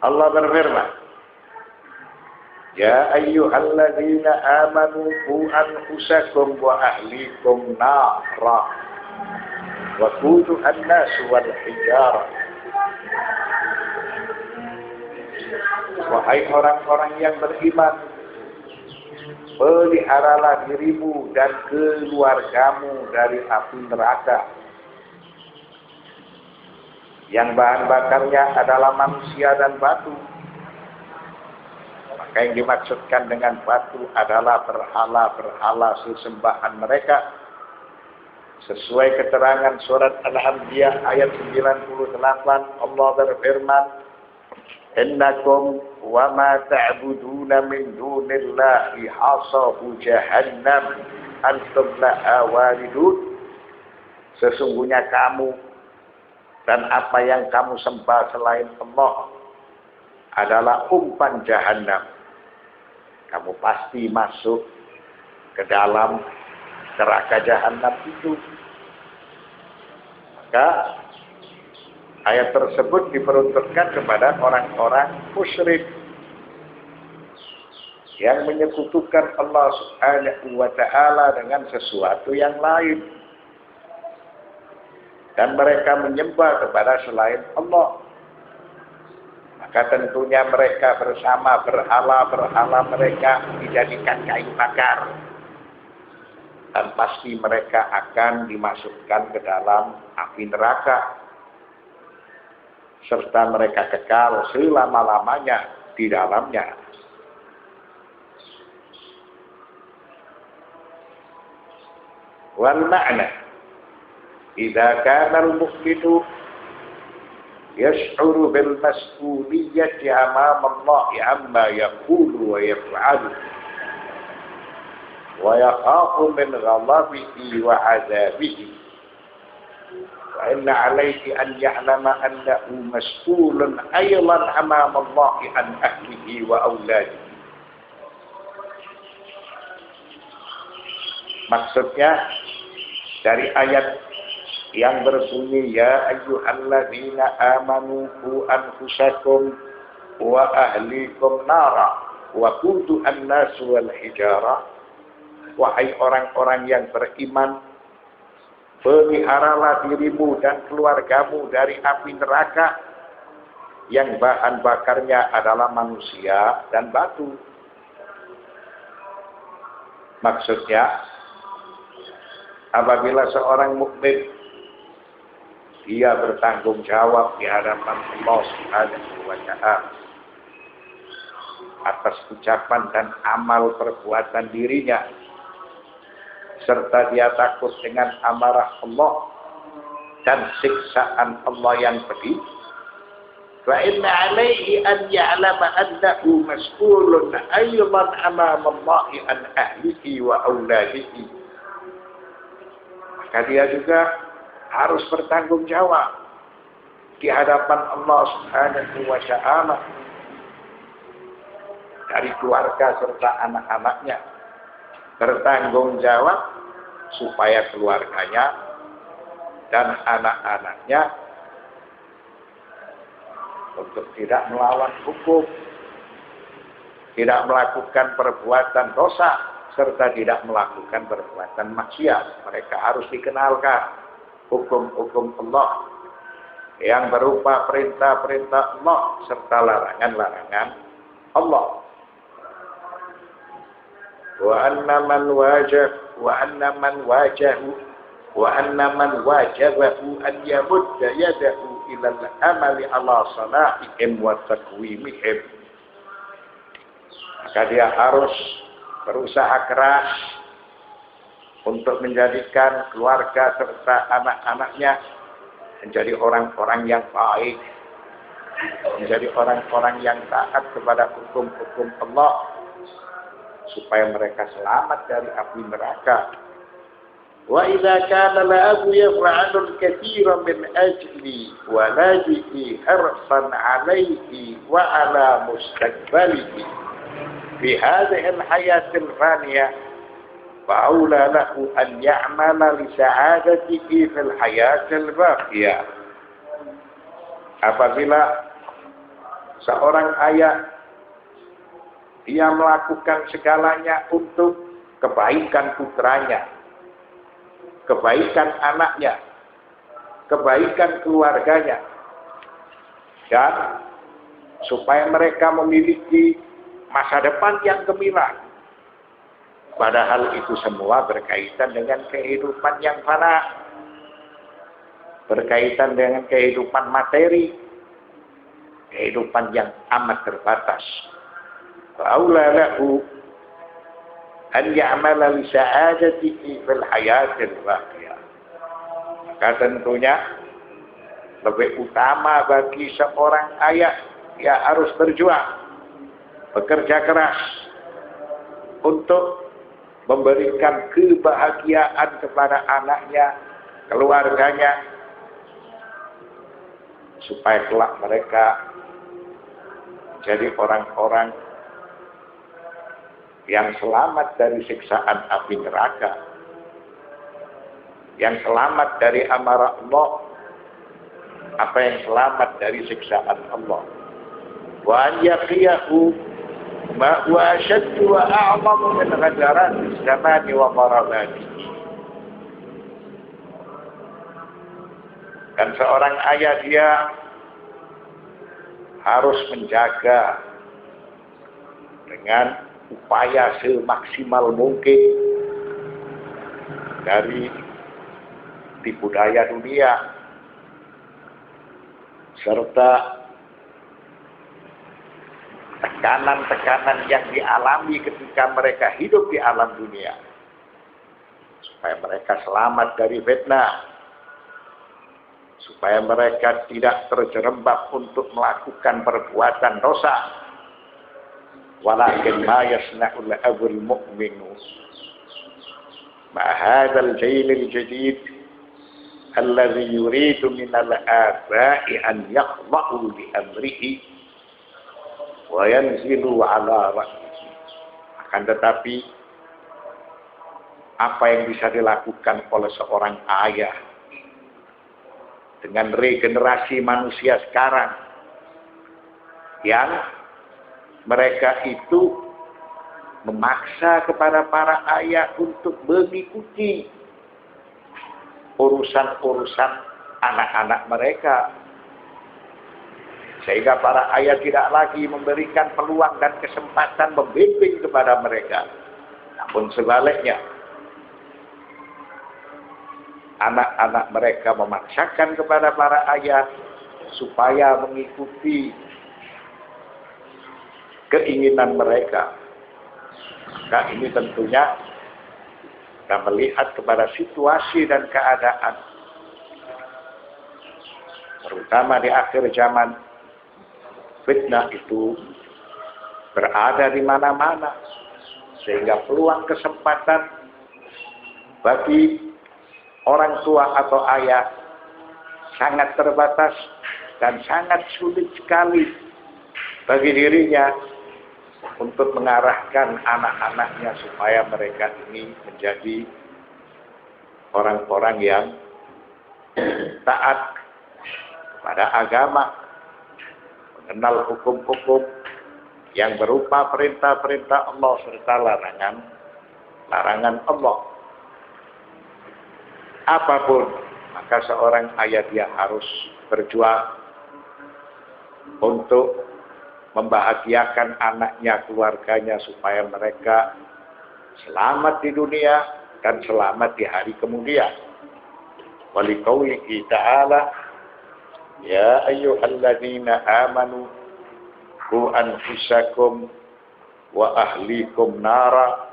Allah berfirman, Ya ayyuhalladzina amanu qu anfusakum wa ahlikum nara wa quduha an-nas wal hijarah. Wahai orang-orang yang beriman, peliharalah dirimu dan keluargamu dari api neraka yang bahan bakarnya adalah manusia dan batu. Maka yang dimaksudkan dengan batu adalah berhala-berhala sesembahan mereka. Sesuai keterangan surat Al-Anbiya ayat 98, Allah berfirman, Innakum wa ma ta'buduna min dunillahi hasabu jahannam antum laha waridun. Sesungguhnya kamu dan apa yang kamu sembah selain Allah adalah umpan jahannam. Kamu pasti masuk ke dalam neraka jahannam itu. Maka ayat tersebut diperuntukkan kepada orang-orang musyrik yang menyekutukan Allah Subhanahu wa ta'ala dengan sesuatu yang lain. Dan mereka menyembah kepada selain Allah. Maka tentunya mereka bersama berhala-berhala mereka dijadikan kayu bakar. Dan pasti mereka akan dimasukkan ke dalam api neraka. Serta mereka kekal selama-lamanya di dalamnya. Wal ma'na idza kana al-mu'minu yash'uru bil mas'uliyyati amama Allah amma yaqulu wa yaf'alu wa yakhafu min ghadabihi wa 'adzabihi wa inna 'alayhi an ya'lama annahu mas'ulun aydan amama Allah an ahlihi wa auladihi. Maksudnya dari ayat yang berbunyi ya ayyuhalladzina amanu qu anfusakum wa ahlikum nara wa quduhan nas wal hijarah. Wahai orang-orang yang beriman, peliharalah dirimu dan keluargamu dari api neraka yang bahan bakarnya adalah manusia dan batu. Maksudnya apabila seorang mukmin dia bertanggung jawab di hadapan Allah Subhanahu wa ta'ala atas ucapan dan amal perbuatan dirinya, serta dia takut dengan amarah Allah dan siksaan Allah yang pedih, fa inna alaihi an ya'lama annahu mas'ulun aydan amama Allah an ahlihi wa auladihi. Maka dia juga harus bertanggung jawab di hadapan Allah Subhanahu wa ta'ala dari keluarga serta anak-anaknya. Bertanggung jawab supaya keluarganya dan anak-anaknya untuk tidak melawan hukum, tidak melakukan perbuatan dosa, serta tidak melakukan perbuatan maksiat. Mereka harus dikenalkan hukum-hukum Allah yang berupa perintah-perintah Allah serta larangan-larangan Allah. Wa anna man wajabahu an yamudda yadahu ila al-amali ala salahihim wa taqwimihim. Maka dia harus berusaha keras untuk menjadikan keluarga serta anak-anaknya menjadi orang-orang yang baik, menjadi orang-orang yang taat kepada hukum-hukum Allah, supaya mereka selamat dari api neraka. Wa idza kana al-abu yaf'alu al-katsira min ajli waladihi harsan 'alayhi wa 'ala mustaqbalihi fi hadhihi al-hayati al-faniyah فأولى له أن يعمل لسعادته في الحياة الباقية. Apabila Seorang ayah, dia melakukan segalanya untuk kebaikan putranya, kebaikan anaknya, kebaikan keluarganya, dan supaya mereka memiliki masa depan yang gemilang. Padahal itu semua berkaitan dengan kehidupan yang fana, berkaitan dengan kehidupan materi, kehidupan yang amat terbatas. Fa'aula lahu an ya'mala li sa'adatihi fil hayatil baqiyah. Maka tentunya lebih utama bagi seorang ayah, dia harus berjuang, bekerja keras untuk memberikan kebahagiaan kepada anaknya, keluarganya, supaya kelak mereka menjadi orang-orang yang selamat dari siksaan api neraka, yang selamat dari amarah Allah, apa yang selamat dari siksaan Allah. Wa an yaqiyahu ma huwa ashaddu wa a'zamu min ghadarat zamani wa qarabatihi. Dan seorang ayah, dia harus menjaga dengan upaya semaksimal mungkin dari tipu daya dunia, serta tekanan-tekanan yang dialami ketika mereka hidup di alam dunia, supaya mereka selamat dari fitnah, supaya mereka tidak terjerembab untuk melakukan perbuatan dosa. Walakin ma yasna'ul abul mu'minu ma hadzal jailil jadid alladhi yuridu minal aba'i an yakhda'u li amrihi wa yanzilu ala ra'yihi. Akan tetapi apa yang bisa dilakukan oleh seorang ayah dengan regenerasi manusia sekarang, yang mereka itu memaksa kepada para ayah untuk mengikuti urusan-urusan anak-anak mereka, sehingga para ayah tidak lagi memberikan peluang dan kesempatan membimbing kepada mereka. Namun sebaliknya, anak-anak mereka memaksakan kepada para ayah supaya mengikuti keinginan mereka. Maka ini tentunya kita melihat kepada situasi dan keadaan, terutama di akhir zaman, fitnah itu berada di mana-mana, sehingga peluang kesempatan bagi orang tua atau ayah sangat terbatas dan sangat sulit sekali bagi dirinya untuk mengarahkan anak-anaknya supaya mereka ini menjadi orang-orang yang taat kepada agama, mengenal hukum-hukum yang berupa perintah-perintah Allah serta larangan Allah. Apapun, maka seorang ayah dia harus berjuang untuk membahagiakan anaknya, keluarganya, supaya mereka selamat di dunia dan selamat di hari kemudian. Waliqaulihi ta'ala, ya ayyuhalladzina amanu qu anfusakum wa ahlikum nara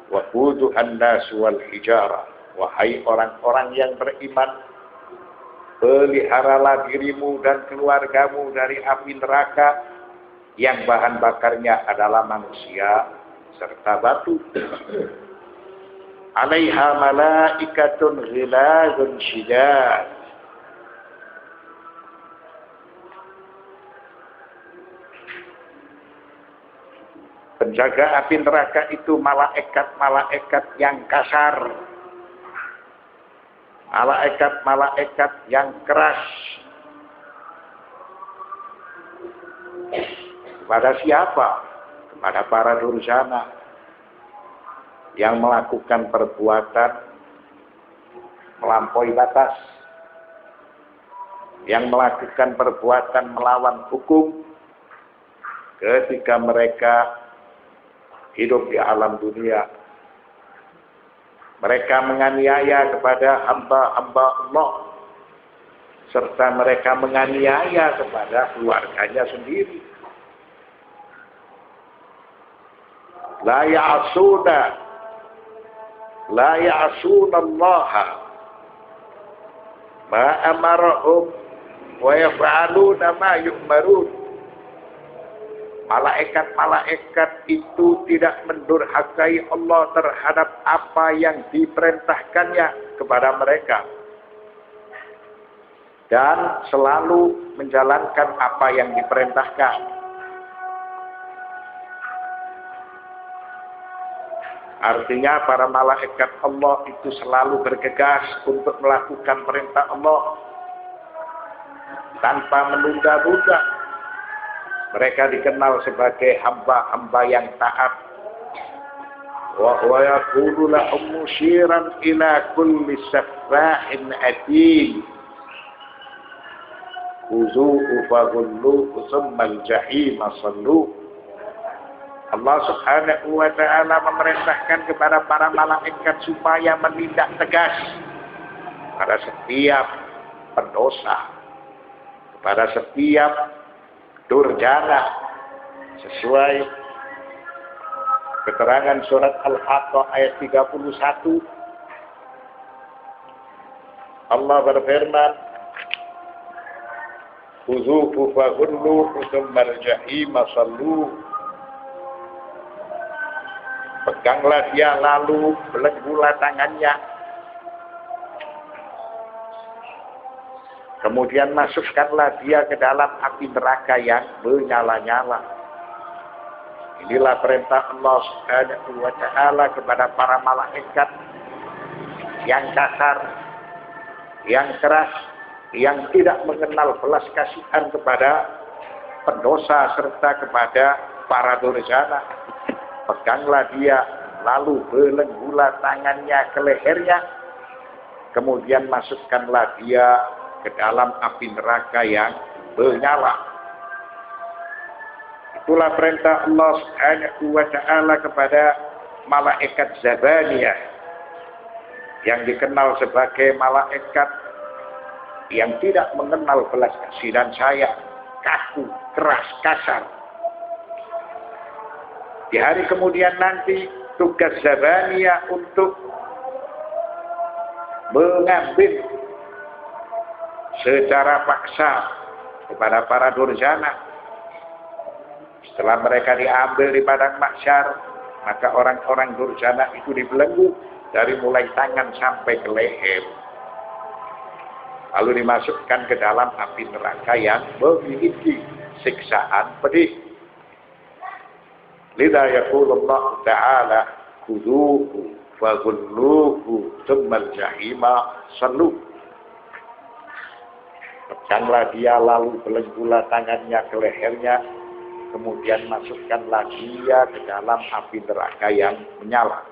wa quduhan nas wal hijara. Wahai orang-orang yang beriman, peliharalah dirimu dan keluargamu dari api neraka yang bahan bakarnya adalah manusia serta batu. Alaiha malaikatun ghilazun syidad. Penjaga api neraka itu malaikat-malaikat yang kasar, malaikat-malaikat yang keras. Kepada siapa? Kepada para durjana yang melakukan perbuatan melampaui batas, yang melakukan perbuatan melawan hukum ketika mereka hidup di alam dunia. Mereka menganiaya kepada hamba-hamba Allah, serta mereka menganiaya kepada keluarganya sendiri. La ya'asuna Allah ma amarahum wa yaf'aluna ma yu'marun. Malaikat-malaikat itu tidak mendurhakai Allah terhadap apa yang diperintahkannya kepada mereka, dan selalu menjalankan apa yang diperintahkan. Artinya para malaikat Allah itu selalu bergegas untuk melakukan perintah Allah tanpa menunda-nunda. Mereka dikenal sebagai hamba-hamba yang taat. Wa huwa yaqulu lahum musyiran ila kulli saffa'in atim. Khuzuhu faghulluhu thumma al-jahima sallu. Allah Subhanahu wa ta'ala memerintahkan kepada para malaikat supaya menindak tegas pada setiap pendosa, kepada setiap durjana, sesuai keterangan surat Al-Haqqah ayat 31. Allah berfirman, khuzuhu faghulluhu thumma al-jahima sallu. Peganglah dia lalu belenggulah tangannya, kemudian masukkanlah dia ke dalam api neraka yang menyala-nyala. Inilah perintah Allah Subhanahu wa ta'ala kepada para malaikat yang kasar, yang keras, yang tidak mengenal belas kasihan kepada pendosa serta kepada para durjana. Peganglah dia, lalu belenggulah tangannya ke lehernya, kemudian masukkanlah dia ke dalam api neraka yang menyala. Itulah perintah Allah Subhanahu wa ta'ala kepada malaikat Zabaniyah, yang dikenal sebagai malaikat yang tidak mengenal belas kasih dan sayang, kaku, keras, kasar. Di hari kemudian nanti tugas Zabaniyah untuk mengambil secara paksa kepada para durjana. Setelah mereka diambil di padang mahsyar, maka orang-orang durjana itu dibelenggu dari mulai tangan sampai ke leher, lalu dimasukkan ke dalam api neraka yang memiliki siksaan pedih. Lidha yaqulullah ta'ala khuduhu faghulluhu thumma al-jahima sallu. Peganglah dia lalu belenggulah tangannya ke lehernya, kemudian masukkanlah dia ke dalam api neraka yang menyala.